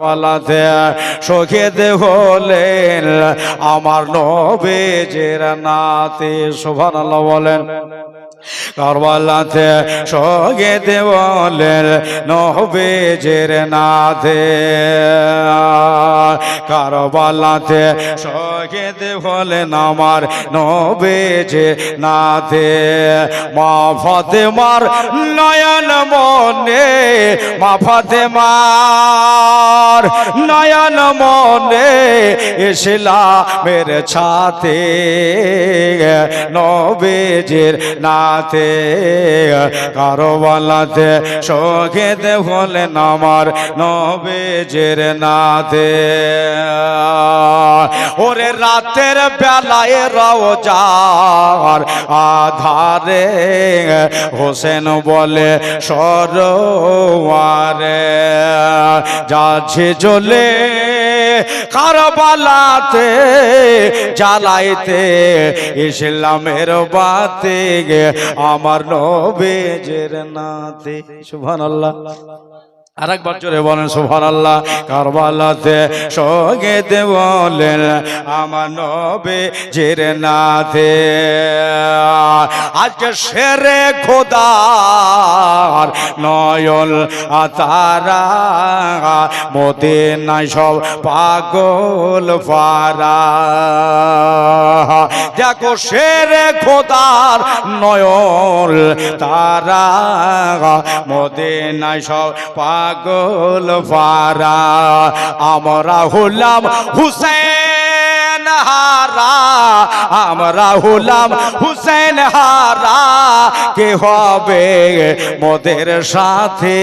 পালাতে শহীদ হলেন আমার নবীজির নাতে। সুবহানাল্লাহ বলেন। কারবালাতে শহীদ হলেন নবীজির নাতে। কারবালাতে শহীদ হলেন আমার নবীজির নাতে। মা ফাতেমার নয়ন মনে, মা ফাতেমার নয়ন মনে ইসলামের ছাতে নবীজির নাতে। কারবালাতে শহীদ হলেন আমার নবীজির নাতে। ওরে রাতের বেলায় রওজার আধারে হোসেন বলে সরোয়ারে যাচ্ছে জ্বলে কারবালাতে জ্বালাইতে ইসলামের বাতি আমার নবীজির নাতে। সুবহানাল্লাহ। আরেকবার জোরে বলেন সুবহানাল্লাহ। কারবালাতে শহীদ হলেন আমার নবীজির নাতে। আজকে শেরে খোদার নয়ন তারা মদিনায় সব পাগল পারা। দেখো শেরে খোদার নয়ন তারা মদিনায় সব পাগল পারা। আমরা হলাম হুসেন হারা, আমরা হলাম হুসেন হারা। কে হবে মোদের সাথে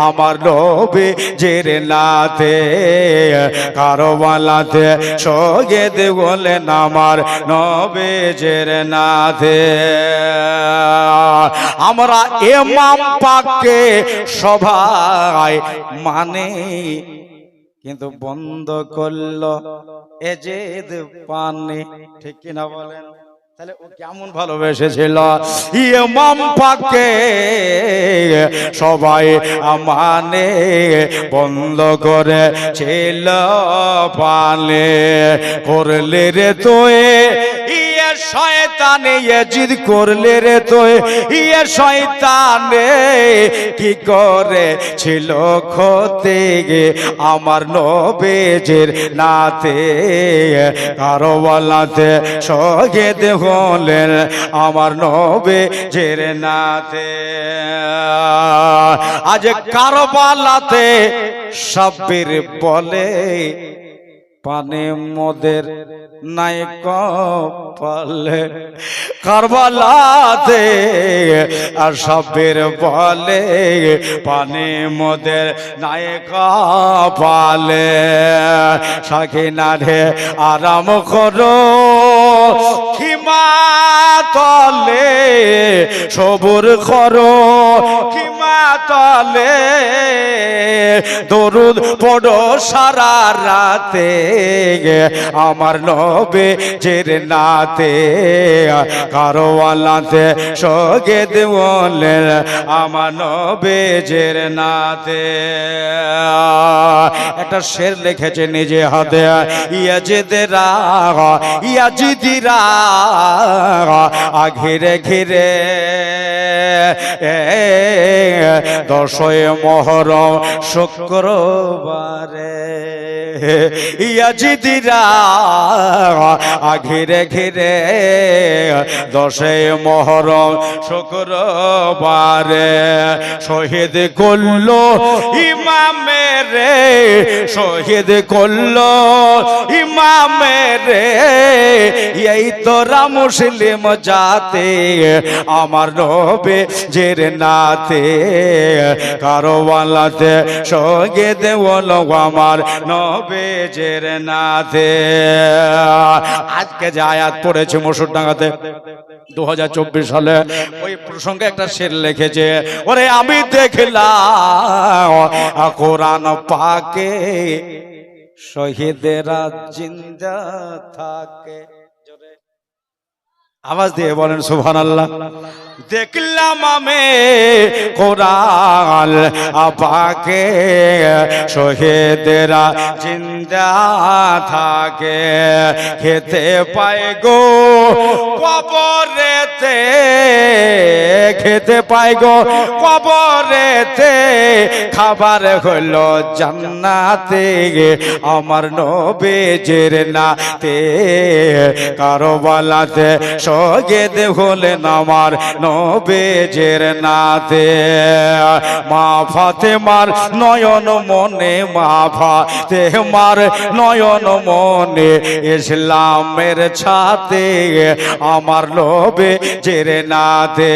আমার নবীজির নাতে। কারবালাতে শহীদ হলেন আমার নবীজির নাতে। আমরা ইমাম পাককে সবাই মানে, কিন্তু বন্ধ করলো এজেদ পানে। ঠিক কিনা বলেন? তাহলে ও কেমন ভালোবেসেছিল ইমাম পাককে সবাই মানে, বন্ধ করে ছিল পানে। করলে রে তোয়ে ইয়ে শয়তানে ইয়াজিদ, করলে রে তোয়ে ইয়ে শয়তানে কি করে ছিল ক্ষতি আমার নবীজির নাতে। কারবালাতে শহীদ হলেন আমার নবীজির নাতে। আজ কারবালাতে সাব্বির বলে পানে মোদের নাই কপালে। কারবালাতে আর সাব্বির বলে পানে মোদের নাই কপালে। সাকিনা রে আরাম করো খিমা তলে, সবুর করো খিমা তলে। দরুদ পড়ো সারা রাতে আমার নবীজির নাতে। কারবালাতে শহীদ হলেন আমার নবীজির নাতে। একটা শের লিখেছে নিজে হাতে ইয়াজিদরা ইয়াজিদিরা ঘিরে ঘিরে 10ই মুহররম শুক্রবারে ইয়াজিদিরা ঘিরে ঘিরে 10ই মুহররম শুক্রবারে শহীদ করলো ইমামের, শহীদ করলো ইমামের। এই তোরা মুসলিম জাতে আমার নবীজির নাতে। কারবালাতে শহীদ হলো আমার নবীজির নাতে। আজকে যে আয়াত পড়েছে মসুরডাঙ্গাতে 2024 সালে, ওই প্রসঙ্গে একটা শের লিখেছে। ওরে আমি দেখলাম কোরআন পাকে শহীদেরা জিন্দা থাকে। আওয়াজ দিয়ে বলেন সুবহানাল্লাহ। দেখলাম আমি কোরআন আপাকে শহীদরা জিন্দা থাকে, খেতে পায় গো কবরেতে, খেতে পায় গো কবরেতে, খাবার হলো জান্নাতে, আমার নবীজির নাতে কারবালাতে শহীদ হলেন আমার নবীজির নাতে। মা ফাতেমার নয়ন মনে, মা ফাতেমার নয়ন মনে, ইসলামের ছাতে আমার নবীজির নাতে।